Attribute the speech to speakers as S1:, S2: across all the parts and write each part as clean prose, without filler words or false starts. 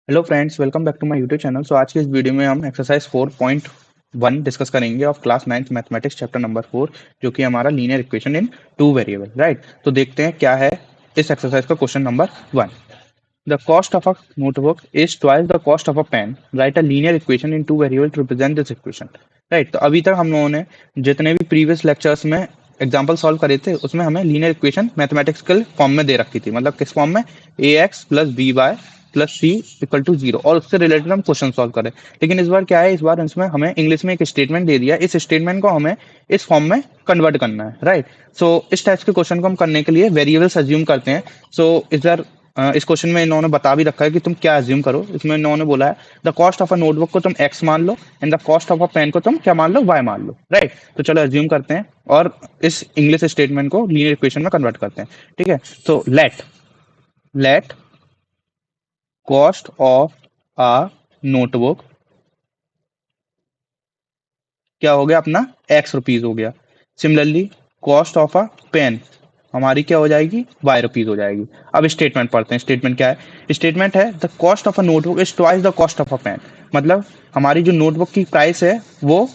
S1: Hello friends, welcome back to my YouTube channel. So आज के इस वीडियो में हम एक्सरसाइज 4.1 डिस्कस करेंगे of class 9th mathematics chapter number 4, जो कि हमारा linear equation in two variable. Right, तो देखते हैं क्या है इस एक्सरसाइज का question number 1। The cost of a notebook is twice the cost of a pen. Write a linear equation in two variable to represent this equation. Right, तो अभी तक हम लोगों ने जितने भी प्रीवियस लेक्चर्स में एग्जाम्पल सॉल्व करे थे उसमें हमें लीनियर इक्वेशन मैथमेटिक्सल फॉर्म में दे रखी थी। मतलब किस फॉर्म में? A x plus b y plus c equal to zero, और उससे रिलेटेड हम क्वेश्चन सॉल्व करें। लेकिन इस बार क्या है, इस बार इसमें हमें इंग्लिश में एक स्टेटमेंट दे दिया, इस स्टेटमेंट को हमें इस फॉर्म में कन्वर्ट करना है। राइट, सो इस टाइप के क्वेश्चन को हम करने के लिए वेरिएबल्स अज्यूम करते हैं। सो इस बार इस क्वेश्चन में इन्होंने बता भी रखा है कि तुम क्या अज्यूम करो। इसमें इन्होंने बोला है the cost of a notebook को तुम एक्स मान लो and the cost of a pen को तुम क्या मान लो, वाई मान लो। राइट, तो चलो अज्यूम करते हैं और इस इंग्लिश स्टेटमेंट को लीनियर इक्वेशन में कन्वर्ट करते हैं। ठीक है, तो let cost of a notebook क्या हो गया अपना, एक्स रुपीज हो गया। Similarly cost of a pen हमारी क्या हो जाएगी, वाई रुपीज हो जाएगी। अब स्टेटमेंट पढ़ते हैं। स्टेटमेंट क्या है? स्टेटमेंट है the cost of a notebook is twice the cost of a pen. मतलब हमारी जो नोटबुक की प्राइस है वो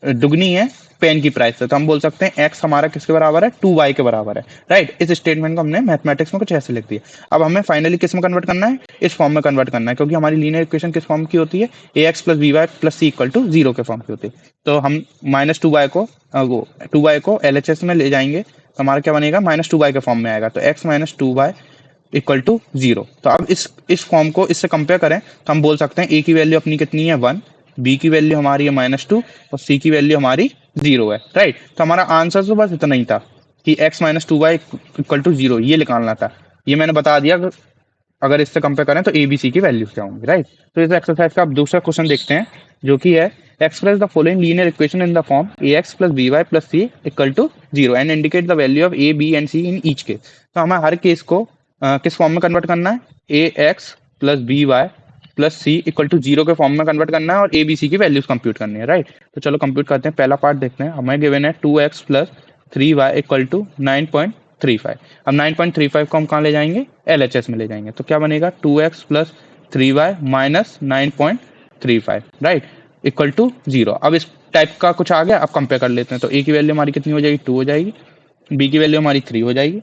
S1: दुगनी है पेन की प्राइस से। तो हम बोल सकते हैं एक्स हमारा किसके बराबर है, 2y के बराबर है। राइट, इस स्टेटमेंट को हमने मैथमेटिक्स में कुछ ऐसे लिख दिया। अब हमें फाइनली किस में कन्वर्ट करना है, इस फॉर्म में कन्वर्ट करना है, क्योंकि हमारी लीनियर इक्वेशन किस फॉर्म की होती है, a x plus b y plus c equal to zero के फॉर्म की होती है। तो हम माइनस टू वाई को वो टू वाई को एल एच एस में ले जाएंगे तो हमारा क्या बनेगा, माइनस टू वाई के फॉर्म में आएगा। तो x minus two y equal to zero. तो अब इस फॉर्म को इससे कंपेयर करें तो हम बोल सकते हैं ए की वैल्यू अपनी कितनी है, 1, बी की वैल्यू हमारी है -2 और सी की वैल्यू हमारी 0 है। राइट, तो हमारा आंसर तो बस इतना ही था कि x minus two y equal to zero, ये निकालना था। ये मैंने बता दिया। अगर इससे कंपेयर करें तो ए बी सी की वैल्यूज क्या होंगी। राइट, तो इस एक्सरसाइज का आप दूसरा क्वेश्चन देखते हैं, जो कि है express the following linear equation in the form a x plus b y plus c equal to zero and indicate the value of a b and c in each case. तो हमें हर case को किस form में convert करना है, a x plus b y plus c equal to zero के form में convert करना है और ए बी सी की वैल्यूज कंप्यूट करनी है। राइट, तो चलो कंप्यूट करते हैं। पहला पार्ट देखते हैं। हमें गिवन है 2x plus 3y equal to 9.35। अब 9.35 को हम कहाँ ले जाएंगे, LHS में ले जाएंगे। तो क्या बनेगा, 2x plus 3y minus 9.35। Right, equal to zero. अब इस टाइप का कुछ आ गया, अब कंपेयर कर लेते हैं। तो ए की वैल्यू हमारी कितनी हो जाएगी, 2 हो जाएगी, बी की वैल्यू हमारी 3 हो जाएगी,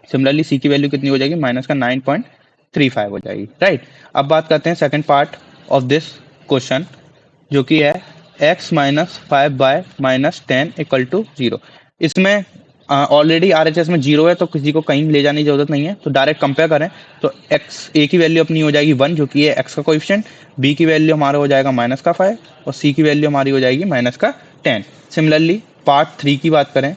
S1: सिमिलरली सी की वैल्यू कितनी हो जाएगी, माइनस का 9.35 हो जाएगी। राइट, अब बात करते हैं second part of this question, जो कि है x minus 5/-10 equal to zero. इसमें ऑलरेडी RHS में जीरो है तो किसी को कहीं ले जाने की जरूरत नहीं है। तो डायरेक्ट कंपेयर करें तो x a की वैल्यू अपनी हो जाएगी 1, जो कि है x का कोएफिशिएंट, b की वैल्यू हमारा हो जाएगा -5 और c की वैल्यू हमारी हो जाएगी -10। सिमिलरली पार्ट 3 की बात करें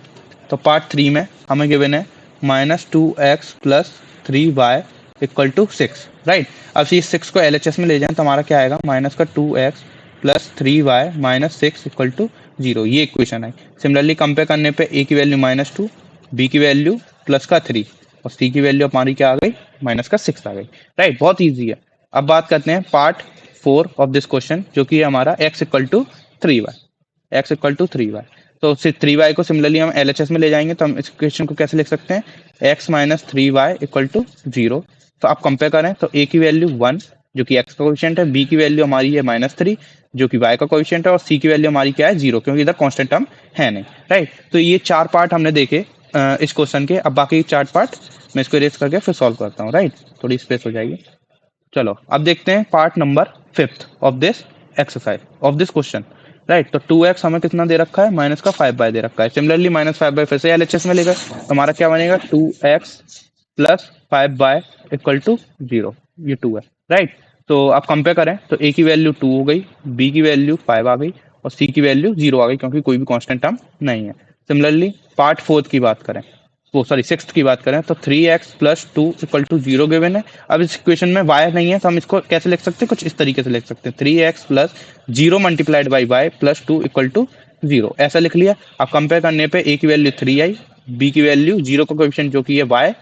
S1: तो पार्ट 3 में हमें गिवन है -2x plus 3y equal to 6। Right, अब इस 6 को LHS में ले जाएं तो हमारा क्या आएगा, -2x plus 3y minus 6 equal to zero. ये इक्वेशन है। सिमिलरली कंपेयर करने पे a की वैल्यू -2, b की वैल्यू +3 और c की वैल्यू हमारी क्या आ गई, -6 आ गई। राइट, बहुत ईजी है। अब बात करते हैं पार्ट 4 ऑफ दिस क्वेश्चन, जो कि है हमारा x equal to 3y। X equal to 3y, तो 3y को सिमिलरली हम LHS में ले जाएंगे तो हम इस इक्वेशन को कैसे लिख सकते हैं, x minus 3y equal to zero. तो आप कंपेयर करें तो a की वैल्यू 1, जो कि x का कोएफिशिएंट है, b की वैल्यू हमारी है -3, जो कि y का कोएफिशिएंट है, और c की वैल्यू हमारी क्या है, जीरो, क्योंकि इधर कांस्टेंट टर्म है नहीं। राइट, तो ये 4 पार्ट हमने देखे इस क्वेश्चन के। अब बाकी 4 पार्ट मैं इसको इरेज करके फिर सॉल्व करता हूँ। राइट, थोड़ी स्पेस हो जाएगी। चलो अब देखते हैं part number 5 of this exercise of this question. Right, तो 2x हमें कितना दे रखा है, -5 दे रखा है। सिमिलरली -5 फिर से LHS में लेकर तो हमारा क्या बनेगा, 2x plus 5 equal to zero. ये 2 है। राइट, तो आप कंपेयर करें तो a की वैल्यू 2 हो गई, b की वैल्यू 5 आ गई और c की वैल्यू 0 आ गई, क्योंकि कोई भी कांस्टेंट टर्म नहीं है। सिमिलरली पार्ट 4 की बात करें, वो सॉरी 6 की बात करें तो 3x plus 2 equal to zero given है। अब इस इक्वेशन में y नहीं है तो हम इसको कैसे लिख सकते हैं, कुछ इस तरीके से लिख सकते हैं, 3x plus zero multiplied by y plus 2 equal to zero, ऐसा लिख लिया। अब कंपेयर करने पे a की वैल्यू 3 आई, b की वैल्यू जीरो का कोएफिशिएंट जो कि है y,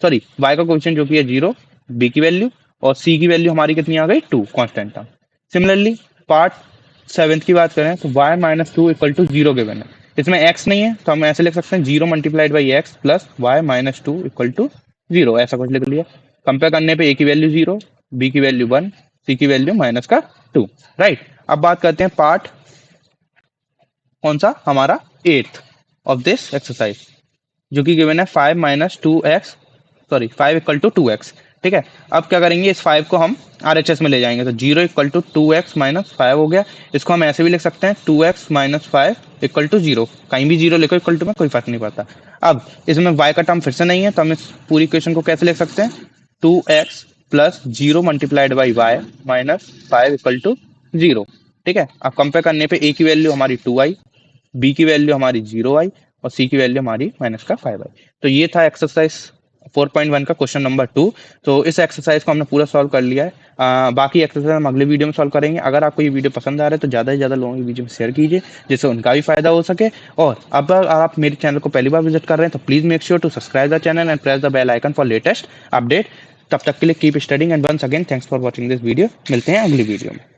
S1: सॉरी y का कोएफिशिएंट जो कि है जीरो, b की वैल्यू, और c की वैल्यू हमारी कितनी आ गई, 2 कांस्टेंट टर्म। सिमिलरली पार्ट 7 की बात करें तो y minus 2 equal to zero given है। इसमें x नहीं है तो हम ऐसे लिख सकते हैं, zero multiplied by x plus Y minus 2 equal to zero, ऐसा कुछ लिख लिया। कंपेयर करने पे a की वैल्यू 0, b की वैल्यू 1 सी की वैल्यू माइनस का 2, राइट। अब बात करते हैं पार्ट कौन सा, हमारा 8th ऑफ दिस एक्सरसाइज, जो कि गिवन है 5 minus 2x, sorry 5 equal to 2x, ठीक है। अब क्या करेंगे, इस 5 को हम RHS में ले जाएंगे, तो 0 इक्वल टू 2x माइनस 5 हो गया। इसको हम ऐसे भी लिख सकते हैं 2x माइनस 5 इक्वल टू 0, कहीं भी 0 लिखो इक्वल टू में कोई फर्क नहीं पड़ता। अब इसमें y का टर्म फिर से नहीं है, तो हम इस पूरी इक्वेशन को कैसे लिख सकते हैं, 2x plus 0 multiplied by y minus 5 equal to 0, ठीक है। अब कंपेयर करने पे a की वैल्यू हमारी 2i, b की वैल्यू हमारी 0i और c की वैल्यू हमारी माइनस का 5i। तो ये था एक्सरसाइज 4.1 का क्वेश्चन नंबर 2। तो इस एक्सरसाइज को हमने पूरा सॉल्व कर लिया है। बाकी एक्सरसाइज हम अगले वीडियो में सॉल्व करेंगे। अगर आपको ये वीडियो पसंद आ रहा है तो ज़्यादा से ज़्यादा लोगों की वीडियो में शेयर कीजिए, जिससे उनका भी फायदा हो सके। और अब अगर आप मेरे चैनल को पहली बार विजिट कर रहे हैं तो please make sure to subscribe the channel and press the bell icon for latest update. तब तक के लिए keep studying and once again thanks for watching this video. मिलते हैं अगली वीडियो में।